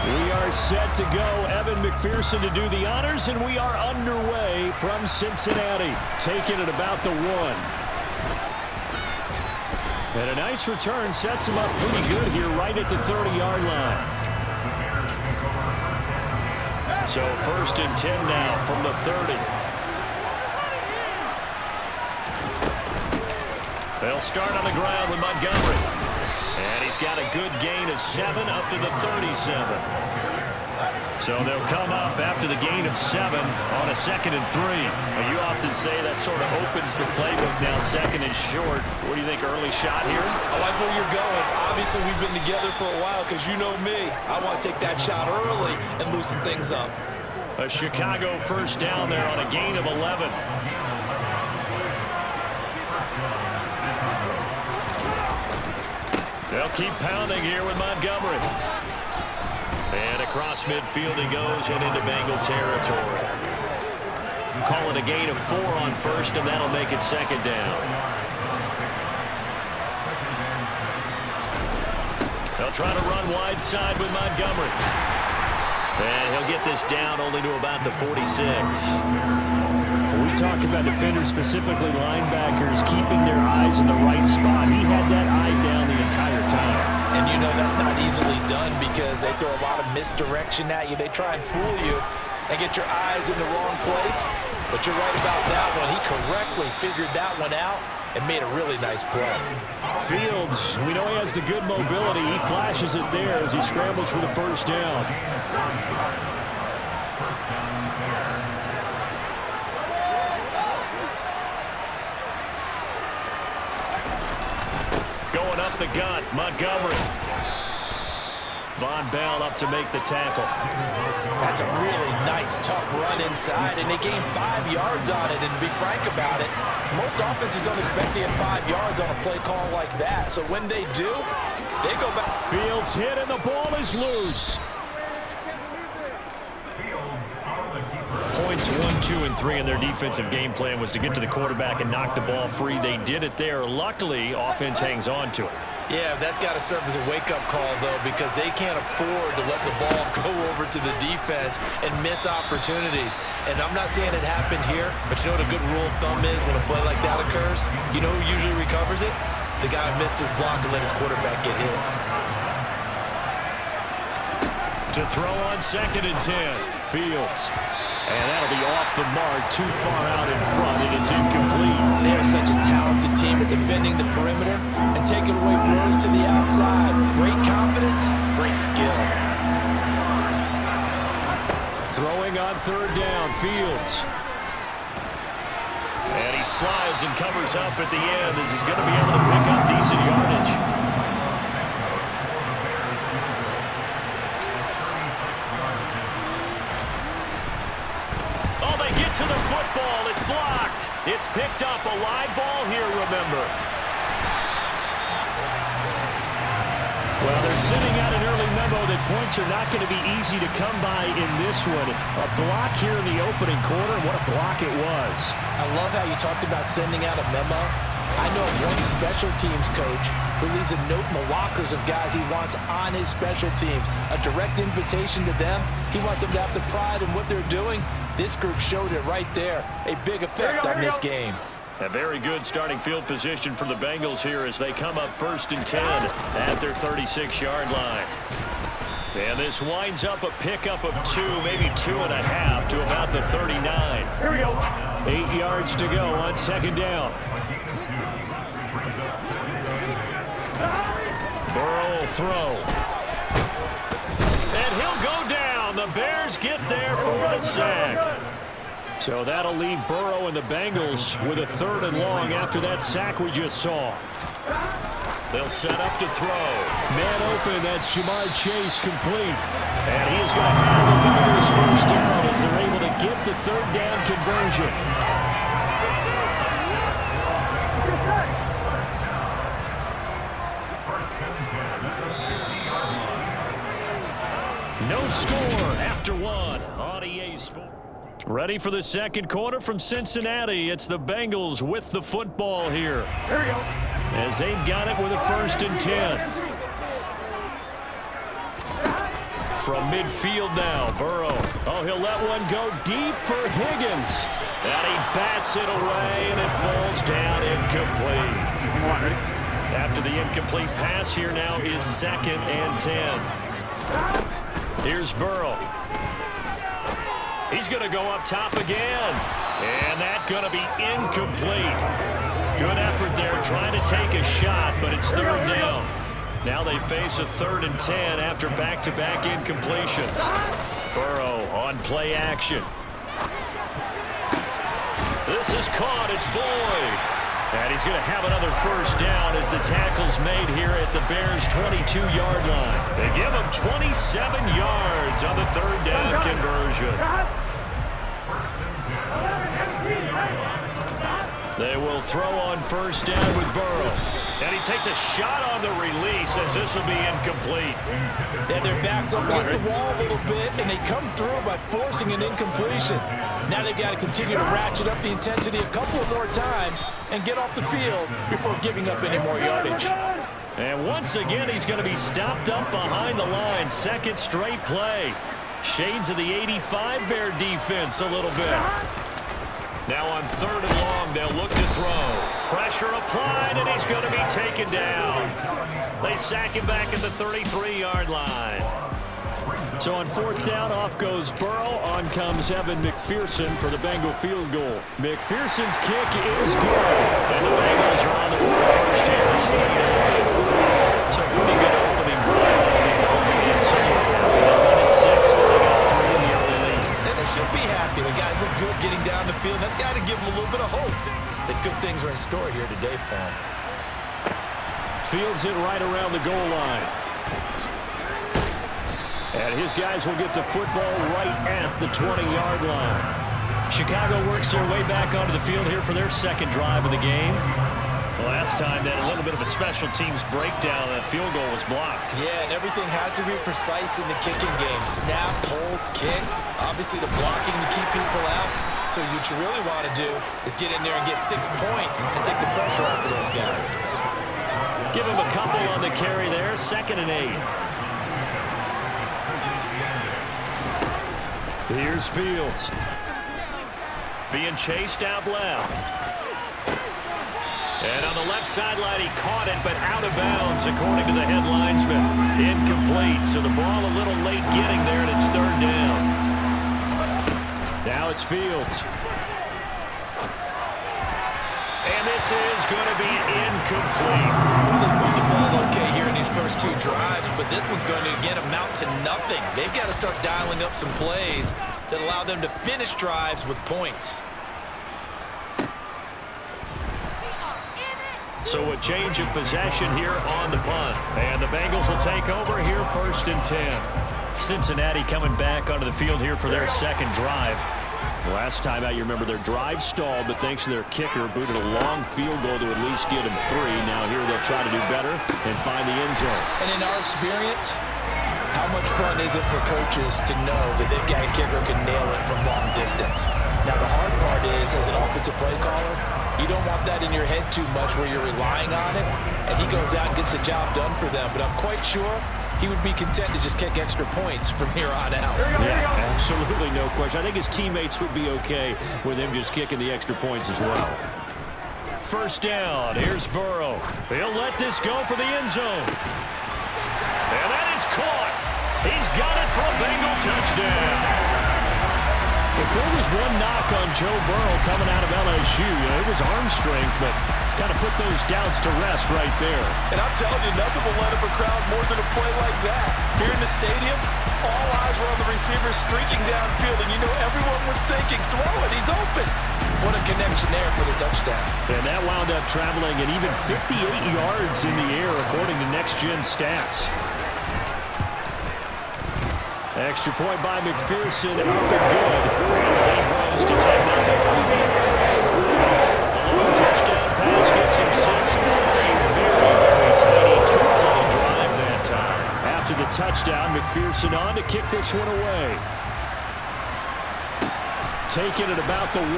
We are set to go. Evan McPherson to do the honors, and we are underway from Cincinnati. Taking it about the 1. And a nice return sets him up pretty good here right at the 30-yard line. So 1st and 10 now from the 30. They'll start on the ground with Montgomery. And he's got a good gain of 7 up to the 37. So they'll come up after the gain of 7 on a 2nd and 3. Now, you often say that sort of opens the playbook now, 2nd and short. What do you think, early shot here? I like where you're going. Obviously, we've been together for a while because you know me. I want to take that shot early and loosen things up. A Chicago 1st down there on a gain of 11. They'll keep pounding here with Montgomery. And across midfield he goes and into Bengal territory. Call it a gain of 4 on 1st, and that'll make it 2nd down. They'll try to run wide side with Montgomery. And he'll get this down only to about the 46. We talk about defenders, specifically linebackers, keeping their eyes in the right spot. He had that eye down the entire time. And you know that's not easily done because they throw a lot of misdirection at you. They try and fool you and get your eyes in the wrong place. But you're right about that one. He correctly figured that one out and made a really nice play. Fields, we know he has the good mobility. He flashes it there as he scrambles for the 1st down. Going up the gut, Montgomery. Von Bell up to make the tackle. That's a really nice, tough run inside, and they gained 5 yards on it. And to be frank about it, most offenses don't expect to get 5 yards on a play call like that. So when they do, they go back. Fields hit, and the ball is loose. Points 1, 2, and 3 in their defensive game plan was to get to the quarterback and knock the ball free. They did it there. Luckily, offense hangs on to it. Yeah, that's got to serve as a wake-up call, though, because they can't afford to let the ball go over to the defense and miss opportunities. And I'm not saying it happened here, but you know what a good rule of thumb is when a play like that occurs? You know who usually recovers it? The guy who missed his block and let his quarterback get hit. To throw on 2nd and 10, Fields. And that'll be off the mark, too far out in front, and it's incomplete. They are such a talented team at defending the perimeter and taking away throws to the outside. Great confidence, great skill. Throwing on 3rd down, Fields. And he slides and covers up at the end as he's going to be able to pick up decent yardage. To the football, it's blocked. It's picked up, a live ball here, remember. Well, they're sending out an early memo that points are not going to be easy to come by in this one. A block here in the opening quarter, and what a block it was. I love how you talked about sending out a memo. I know one special teams coach who leaves a note in the lockers of guys he wants on his special teams. A direct invitation to them. He wants them to have the pride in what they're doing. This group showed it right there. A big effect on this game. A very good starting field position for the Bengals here as they come up 1st and 10 at their 36-yard line. And this winds up a pickup of 2, maybe 2.5 to about the 39. Here we go. 8 yards to go on 2nd down. Burrow will throw. And he'll go down. The Bears get there for the sack. So that'll leave Burrow and the Bengals with a 3rd and long after that sack we just saw. They'll set up to throw. Man open, that's Jamar Chase complete. And he is going to have the Bengals 1st down as they're able to get the 3rd down conversion. No score after 1 on EA Sports. Ready for the 2nd quarter from Cincinnati. It's the Bengals with the football here. Here we go. As they've got it with a 1st and 10. From midfield now, Burrow. Oh, he'll let one go deep for Higgins. And he bats it away, and it falls down incomplete. After the incomplete pass, here now is 2nd and 10. Here's Burrow. He's going to go up top again. And that's going to be incomplete. Good effort there trying to take a shot, but it's 3rd down. Now they face a 3rd and 10 after back-to-back incompletions. Burrow on play action. This is caught. It's Boyd. And he's going to have another 1st down as the tackle's made here at the Bears' 22-yard line. They give him 27 yards on the 3rd down conversion. They will throw on 1st down with Burrow. And he takes a shot on the release as this will be incomplete. And their backs up against the wall a little bit, and they come through by forcing an incompletion. Now they've got to continue to ratchet up the intensity a couple of more times and get off the field before giving up any more yardage. And once again, he's going to be stopped up behind the line. 2nd straight play. Shades of the 85 Bear defense a little bit. Now on 3rd and long, they'll look to throw. Pressure applied, and he's going to be taken down. They sack him back at the 33-yard line. So on 4th down, off goes Burrow. On comes Evan McPherson for the Bengal field goal. McPherson's kick is good. And the Bengals are on the board first here. It's 3-0. So pretty good opening drive. They'll be going for that summer. They got 1-6, but they got 3 in the early lead. And they should be happy. The guys look good getting down the field. That's got to give them a little bit of hope that good things are in store here today for them. Fields it right around the goal line. And his guys will get the football right at the 20-yard line. Chicago works their way back onto the field here for their 2nd drive of the game. Last time, that a little bit of a special teams breakdown. That field goal was blocked. Yeah, and everything has to be precise in the kicking game. Snap, hold, kick. Obviously, the blocking to keep people out. So what you really want to do is get in there and get 6 points and take the pressure off of those guys. Give him a couple on the carry there. 2nd and 8. Here's Fields. Being chased out left. And on the left sideline, he caught it, but out of bounds, according to the head linesman. Incomplete, so the ball a little late getting there, and it's 3rd down. Now it's Fields. And this is going to be incomplete. Well, they moved the ball okay here in these first 2 drives, but this one's going to, again, amount to nothing. They've got to start dialing up some plays that allow them to finish drives with points. So a change of possession here on the punt. And the Bengals will take over here 1st and 10. Cincinnati coming back onto the field here for their 2nd drive. Last time out, you remember their drive stalled, but thanks to their kicker, booted a long field goal to at least get them 3. Now here they'll try to do better and find the end zone. And in our experience, how much fun is it for coaches to know that they've got a kicker who can nail it from long distance? Now the hard part is, as an offensive play caller, you don't want that in your head too much where you're relying on it, and he goes out and gets the job done for them. But I'm quite sure he would be content to just kick extra points from here on out. Yeah, absolutely no question. I think his teammates would be okay with him just kicking the extra points as well. 1st down. Here's Burrow. He'll let this go for the end zone. And that is caught. He's got it for a Bengal touchdown. If there was one knock on Joe Burrow coming out of LSU, it was arm strength, but kind of put those doubts to rest right there. And I'm telling you, nothing will let up a crowd more than a play like that. Here in the stadium, all eyes were on the receiver streaking downfield, and you know everyone was thinking, throw it, he's open. What a connection there for the touchdown. And that wound up traveling an even 58 yards in the air, according to Next Gen Stats. Extra point by McPherson, up and good. And the lead grows to 10-0. The long touchdown pass gets him 6. A very, very tiny 2-play drive that time. After the touchdown, McPherson on to kick this one away. Taking it about the 1.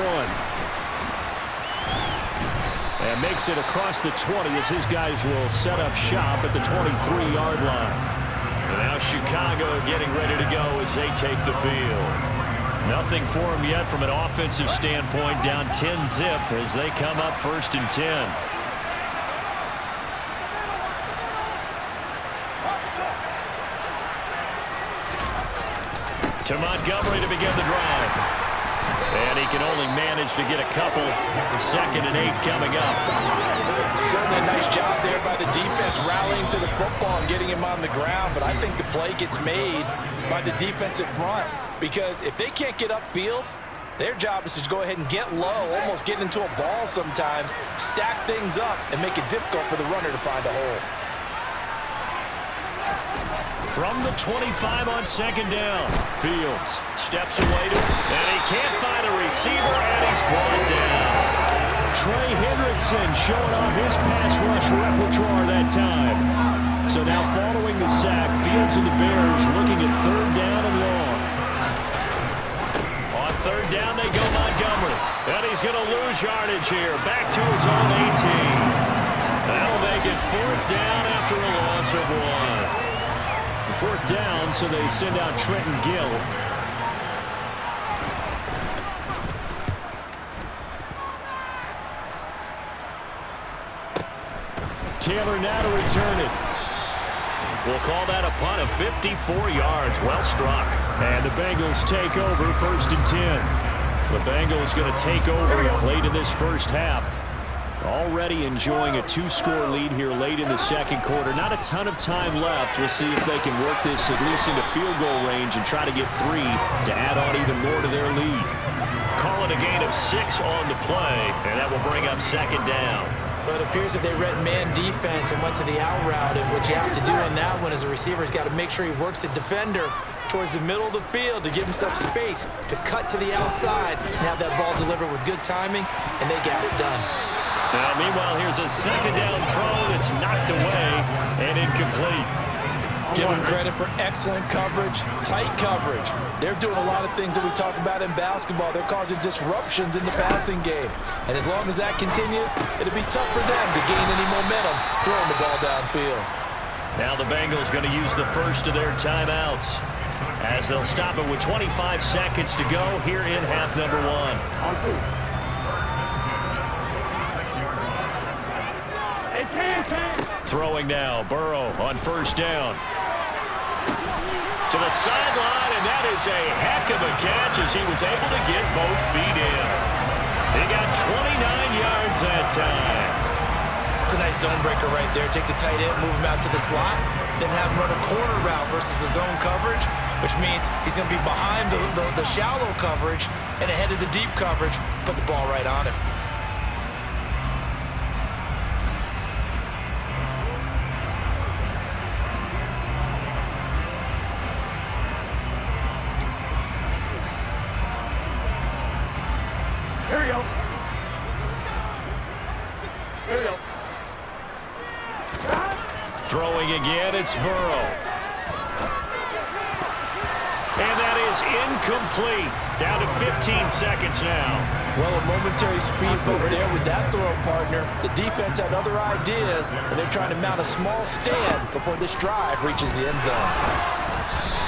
And makes it across the 20 as his guys will set up shop at the 23-yard line. And now Chicago getting ready to go as they take the field. Nothing for them yet from an offensive standpoint, down 10-zip as they come up 1st and 10. To Montgomery to begin the drive. And he can only manage to get a couple. 2nd and 8 coming up. Certainly a nice job there by the defense rallying to the football and getting him on the ground. But I think the play gets made by the defensive front. Because if they can't get upfield, their job is to go ahead and get low, almost get into a ball sometimes, stack things up, and make it difficult for the runner to find a hole. From the 25 on 2nd down. Fields steps away to it, and he can't find a receiver, and he's brought down. Trey Hendrickson showing off his pass rush repertoire that time. So now following the sack, Fields and the Bears looking at 3rd down and long. On 3rd down they go Montgomery. And he's going to lose yardage here. Back to his own 18. That'll make it 4th down after a loss of 1. 4th down, so they send out Trenton Gill. Taylor now to return it. We'll call that a punt of 54 yards. Well struck. And the Bengals take over 1st and 10. The Bengals going to take over late in this first half. Already enjoying a 2-score lead here late in the 2nd quarter. Not a ton of time left. We'll see if they can work this at least into field goal range and try to get 3 to add on even more to their lead. Call it a gain of 6 on the play, and that will bring up 2nd down. But it appears that they read man defense and went to the out route, and what you have to do on that one as a receiver is got to make sure he works the defender towards the middle of the field to give himself space to cut to the outside and have that ball delivered with good timing, and they got it done. Now, meanwhile, here's a 2nd down throw that's knocked away and incomplete. Give them credit for excellent coverage, tight coverage. They're doing a lot of things that we talk about in basketball. They're causing disruptions in the passing game. And as long as that continues, it'll be tough for them to gain any momentum throwing the ball downfield. Now the Bengals going to use the first of their timeouts as they'll stop it with 25 seconds to go here in half number 1. Throwing now, Burrow on 1st down. To the sideline, and that is a heck of a catch as he was able to get both feet in. He got 29 yards that time. It's a nice zone breaker right there. Take the tight end, move him out to the slot, then have him run a corner route versus the zone coverage, which means he's going to be behind the shallow coverage and ahead of the deep coverage. Put the ball right on him. Here we go. Here we go. Throwing again, it's Burrow. And that is incomplete. Down to 15 seconds now. Well, a momentary speed bump there with that throw partner. The defense had other ideas, and they're trying to mount a small stand before this drive reaches the end zone.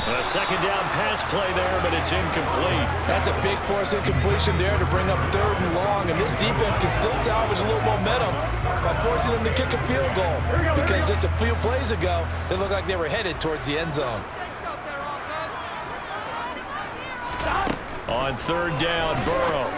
A 2nd down pass play there, but it's incomplete. That's a big force incompletion there to bring up 3rd and long, and this defense can still salvage a little momentum by forcing them to kick a field goal, because just a few plays ago, they looked like they were headed towards the end zone. On 3rd down, Burrow.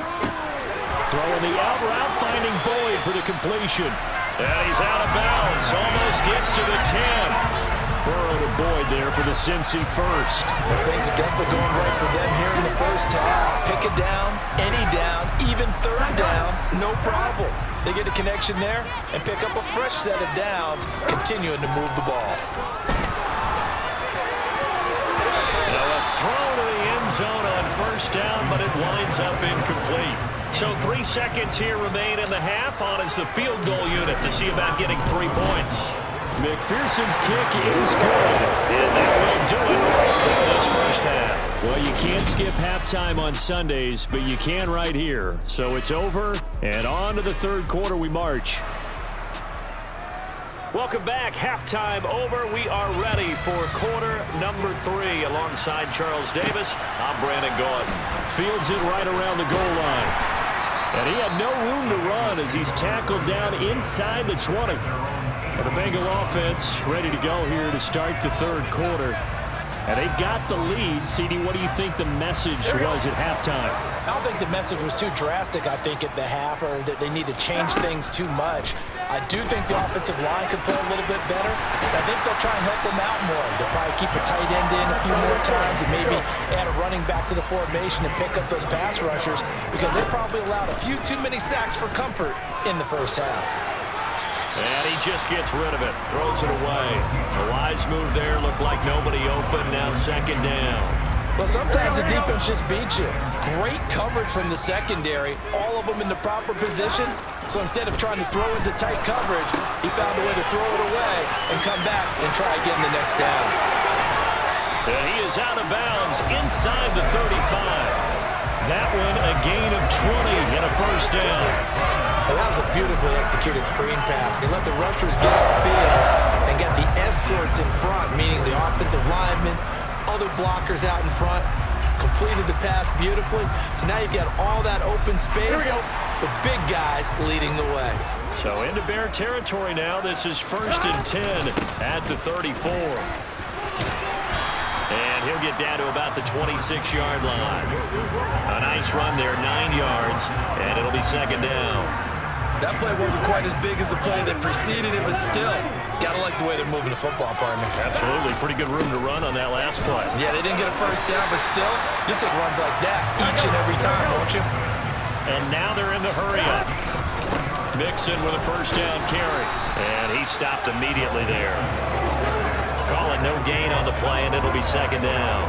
Throwing the out route, finding Boyd for the completion. And he's out of bounds, almost gets to the 10. Burrow to Boyd there for the Cincy first. Well, things are definitely going right for them here in the first half. Pick a down, any down, even 3rd down, no problem. They get a connection there and pick up a fresh set of downs, continuing to move the ball. Now a throw to the end zone on 1st down, but it winds up incomplete. So 3 seconds here remain in the half. On is the field goal unit to see about getting 3 points. McPherson's kick is good, and that will do it for this first half. Well, you can't skip halftime on Sundays, but you can right here. So it's over, and on to the 3rd quarter we march. Welcome back. Halftime over. We are ready for quarter number 3. Alongside Charles Davis, I'm Brandon Gordon. Fields it right around the goal line. And he had no room to run as he's tackled down inside the 20. And the Bengal offense ready to go here to start the third quarter. And they've got the lead. CD, what do you think the message was at halftime? I don't think the message was too drastic, I think, at the half, or that they need to change things too much. I do think the offensive line could play a little bit better. I think they'll try and help them out more. They'll probably keep a tight end in a few more times and maybe add a running back to the formation and pick up those pass rushers, because they probably allowed a few too many sacks for comfort in the first half. And he just gets rid of it, throws it away. A wise move there, looked like nobody open, now second down. Well, sometimes the defense just beats you. Great coverage from the secondary, all of them in the proper position. So instead of trying to throw into tight coverage, he found a way to throw it away and come back and try again the next down. And he is out of bounds inside the 35. That one a gain of 20 and a first down. Well, that was a beautifully executed screen pass. They let the rushers get upfield and get the escorts in front, meaning the offensive linemen, other blockers out in front, completed the pass beautifully. So now you've got all that open space with big guys leading the way. So into Bear territory now. This is 1st and 10 at the 34. And he'll get down to about the 26-yard line. A nice run there, 9 yards, and it'll be second down. That play wasn't quite as big as the play that preceded it, but still, gotta like the way they're moving the football, partner. Absolutely. Pretty good room to run on that last play. Yeah, they didn't get a first down, but still, you take runs like that each and every time, won't you? And now they're in the hurry-up. Mixon with a first down carry. And he stopped immediately there. Calling no gain on the play, and it'll be second down.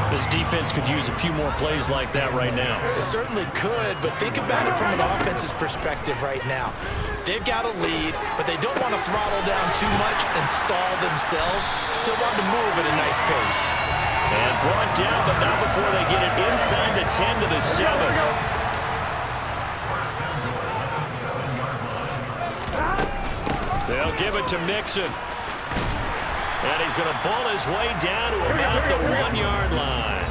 This defense could use a few more plays like that right now. It certainly could, but think about it from an offense's perspective right now. They've got a lead, but they don't want to throttle down too much and stall themselves. Still want to move at a nice pace. And brought down, but not before they get it inside the 10 to the 7. They'll give it to Mixon. And he's going to ball his way down to about the 1-yard line.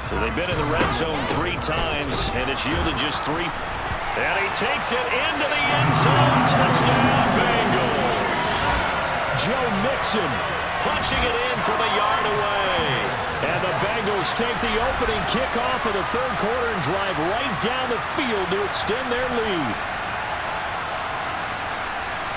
So they've been in the red zone 3 times, and it's yielded just 3. And he takes it into the end zone. Touchdown, Bengals. Joe Mixon punching it in from a yard away. And the Bengals take the opening kickoff of the third quarter and drive right down the field to extend their lead.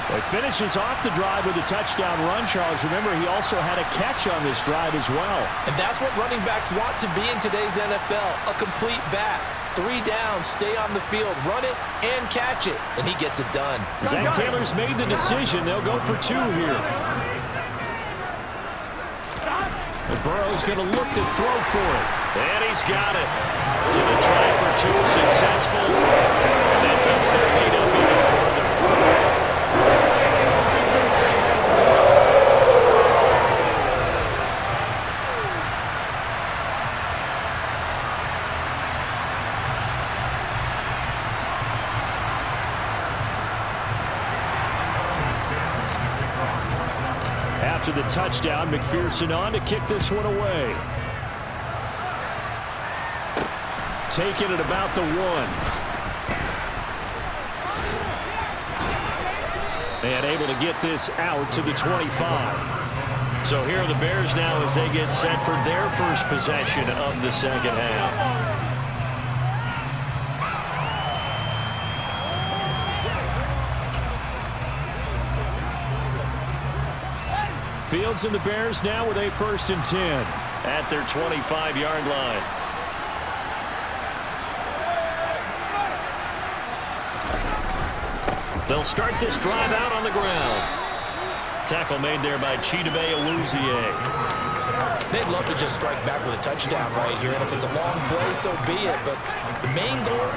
He finishes off the drive with a touchdown run, Charles. Remember, he also had a catch on this drive as well. And that's what running backs want to be in today's NFL, a complete back. 3 downs, stay on the field, run it, and catch it. And he gets it done. Zach Taylor's made the decision. They'll go for 2 here. And Burrow's going to look to throw for it. And he's got it. So the try for 2 successful. And that makes their lead up even further. After the touchdown, McPherson on to kick this one away. Taking it about the 1. And able to get this out to the 25. So here are the Bears now as they get set for their first possession of the second half. Fields and the Bears now with a 1st and 10 at their 25-yard line. They'll start this drive out on the ground. Tackle made there by Chidobe Awuzie. They'd love to just strike back with a touchdown right here, and if it's a long play, so be it. But the main goal,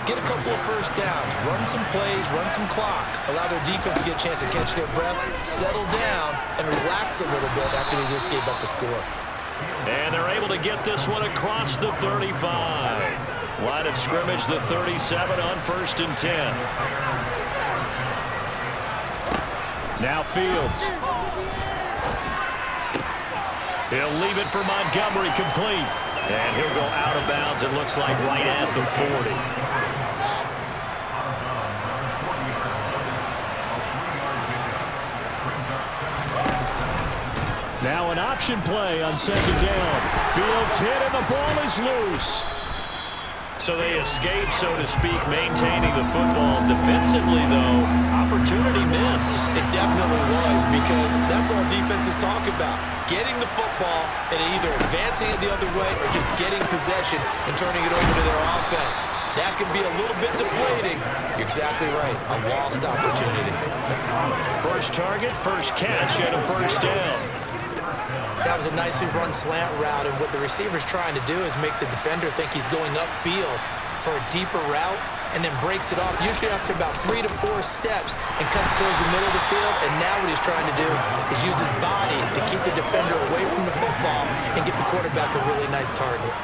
get a couple of first downs, run some plays, run some clock, allow their defense to get a chance to catch their breath, settle down, and relax a little bit after they just gave up a score. And they're able to get this one across the 35. Line of scrimmage, the 37 on 1st and 10. Now Fields. He'll leave it for Montgomery complete. And he'll go out of bounds, it looks like, right at the 40. Now an option play on second down. Fields hit and the ball is loose. So they escape, so to speak, maintaining the football. Defensively, though, opportunity miss. It definitely was, because that's all defenses talk about. Getting the football and either advancing it the other way or just getting possession and turning it over to their offense. That can be a little bit deflating. You're exactly right. A lost opportunity. First target, first catch, and a first down. That was a nicely run slant route, and what the receiver's trying to do is make the defender think he's going upfield for a deeper route, and then breaks it off, usually after about 3 to 4 steps, and cuts towards the middle of the field. And now what he's trying to do is use his body to keep the defender away from the football and get the quarterback a really nice target.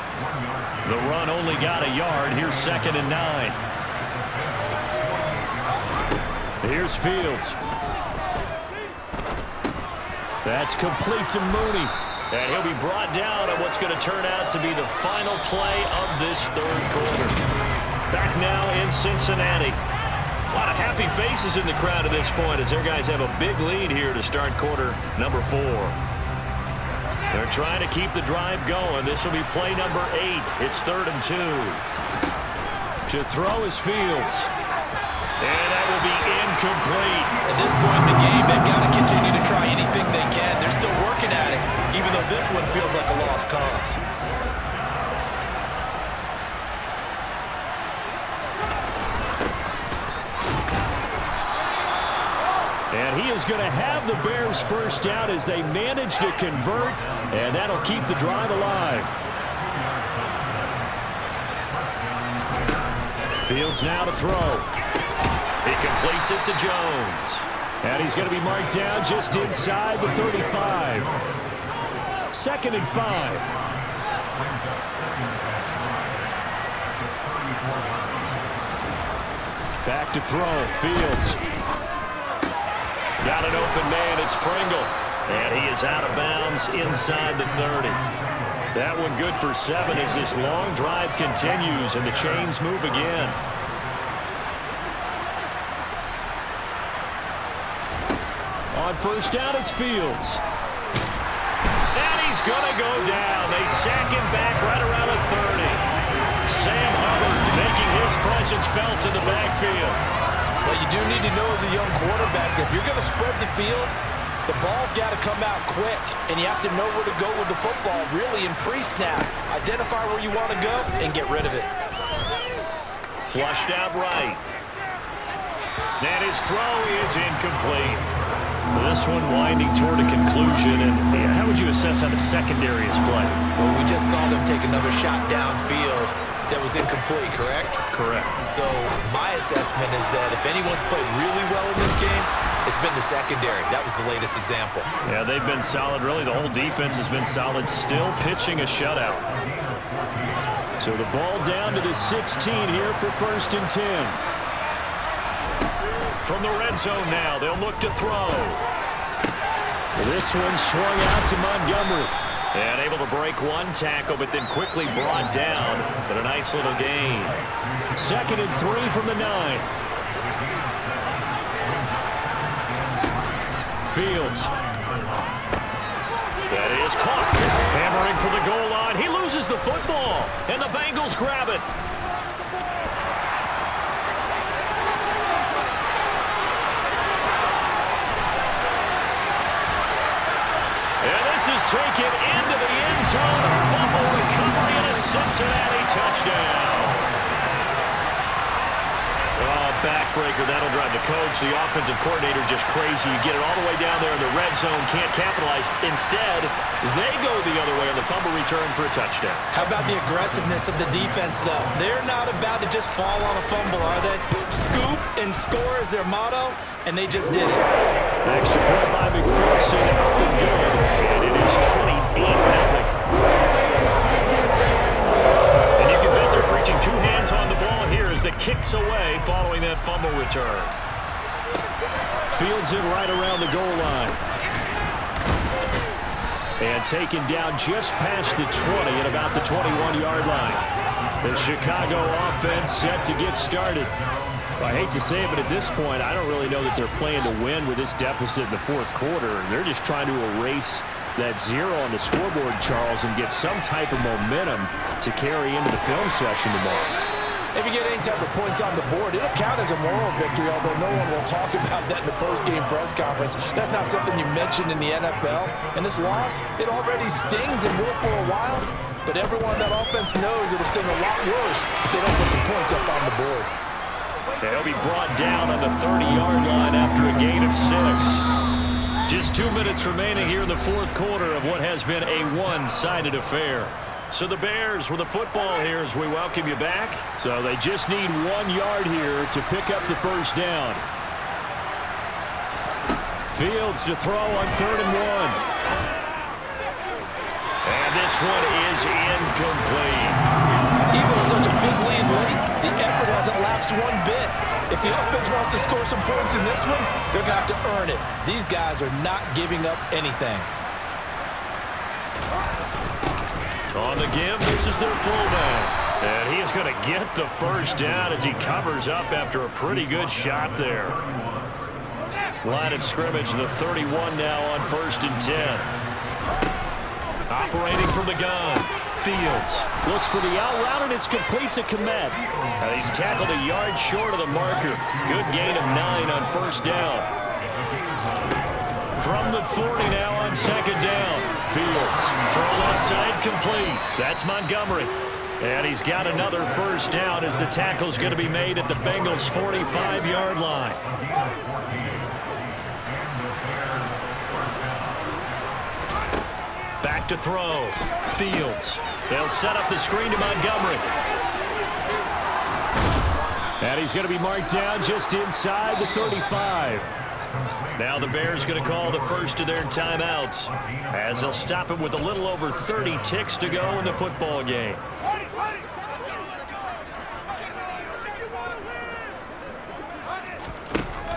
The run only got a yard. Here's 2nd and 9. Here's Fields. That's complete to Mooney. And he'll be brought down on what's going to turn out to be the final play of this third quarter. Back now in Cincinnati. A lot of happy faces in the crowd at this point as their guys have a big lead here to start quarter number 4. They're trying to keep the drive going. This will be play number 8. It's 3rd and 2. To throw is Fields. And that will be incomplete. At this point in the game, they've got to continue to try anything they can. They're still working at it, even though this one feels like a lost cause. And he is going to have the Bears first down as they manage to convert, and that'll keep the drive alive. Fields now to throw. He completes it to Jones. And he's going to be marked down just inside the 35. 2nd and 5. Back to throw. Fields. Got an open man. It's Pringle. And he is out of bounds inside the 30. That one good for 7 as this long drive continues and the chains move again. On first down, it's Fields. And he's going to go down. They sack him back right around the 30. Sam Hubbard making his presence felt in the backfield. What you do need to know as a young quarterback, if you're going to spread the field, the ball's got to come out quick, and you have to know where to go with the football, really, in pre-snap. Identify where you want to go and get rid of it. Flushed out right. And his throw is incomplete. This one winding toward a conclusion, and how would you assess how the secondary is playing? Well, we just saw them take another shot downfield that was incomplete, correct? Correct. So my assessment is that if anyone's played really well in this game, it's been the secondary. That was the latest example. Yeah, they've been solid. Really, the whole defense has been solid, still pitching a shutout. So the ball down to the 16 here for 1st and 10. From the red zone now, they'll look to throw. This one swung out to Montgomery. And able to break one tackle, but then quickly brought down. But a nice little gain. 2nd and 3 from the 9. Fields. That is caught. Hammering for the goal line. He loses the football. And the Bengals grab it. Is taken into the end zone. A fumble recovery and a Cincinnati touchdown. Oh, backbreaker. That'll drive the coach, the offensive coordinator, just crazy. You get it all the way down there in the red zone, can't capitalize. Instead, they go the other way on the fumble return for a touchdown. How about the aggressiveness of the defense, though? They're not about to just fall on a fumble, are they? Scoop and score is their motto, and they just did it. Extra point by McPherson, up and good. And it is 28-0. And you can bet they're preaching 2 hands on the ball here as the kick's away following that fumble return. Fields in right around the goal And taken down just past the 20 at about the 21-yard line. The Chicago offense set to get started. Well, I hate to say it, but at this point, I don't really know that they're playing to win with this deficit in the fourth quarter. They're just trying to erase that 0 on the scoreboard, Charles, and get some type of momentum to carry into the film session tomorrow. If you get any type of points on the board, it'll count as a moral victory, although no one will talk about that in the post-game press conference. That's not something you mentioned in the NFL. And this loss, it already stings and will for a while, but everyone on that offense knows it'll sting a lot worse if they don't put some points up on the board. They'll be brought down on the 30-yard line after a gain of 6. Just 2 minutes remaining here in the fourth quarter of what has been a one-sided affair. So the Bears with the football here as we welcome you back. So they just need 1 yard here to pick up the first down. Fields to throw on 3rd and 1. And this one is incomplete. Even with such a big lead late, the effort hasn't lapsed one bit. If the offense wants to score some points in this one, they're going to have to earn it. These guys are not giving up anything. On the give, this is their fullback. And he is going to get the first down as he covers up after a pretty good shot there. Line of scrimmage, the 31 now on 1st and 10. Operating from the gun. Fields looks for the out route, and it's complete to Komet. He's tackled a yard short of the marker. Good gain of 9 on 1st down. From the 40 now on 2nd down. Fields throw left side complete. That's Montgomery. And he's got another first down as the tackle's going to be made at the Bengals' 45-yard line. Back to throw. Fields. They'll set up the screen to Montgomery. And he's going to be marked down just inside the 35. Now the Bears going to call the first of their timeouts as they'll stop it with a little over 30 ticks to go in the football game.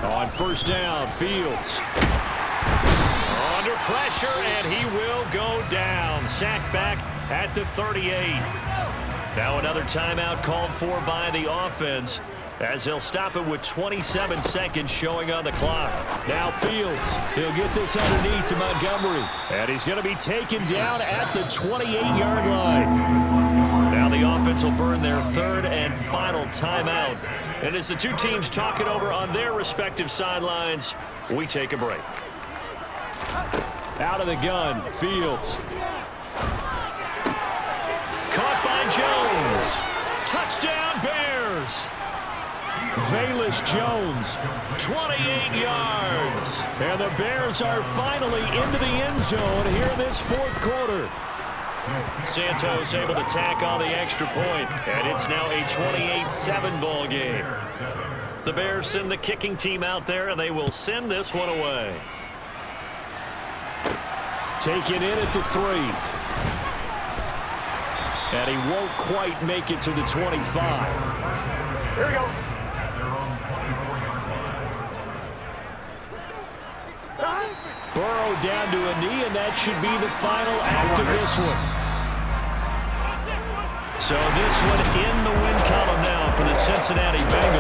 On 1st down, Fields. Under pressure, and he will go down. Sacked back at the 38. Now another timeout called for by the offense as they'll stop it with 27 seconds showing on the clock. Now Fields, he'll get this underneath to Montgomery. And he's going to be taken down at the 28-yard line. Now the offense will burn their 3rd and final timeout. And as the two teams talk it over on their respective sidelines, we take a break. Out of the gun, Fields. Caught by Jones. Touchdown, Bears. Velus Jones, 28 yards. And the Bears are finally into the end zone here in this fourth quarter. Santos able to tack on the extra point, and it's now a 28-7 ball game. The Bears send the kicking team out there, and they will send this one away. Taken in at the 3. And he won't quite make it to the 25. Here we go. Burrow down to a knee, and that should be the final act of this one. So this one in the win column now for the Cincinnati Bengals.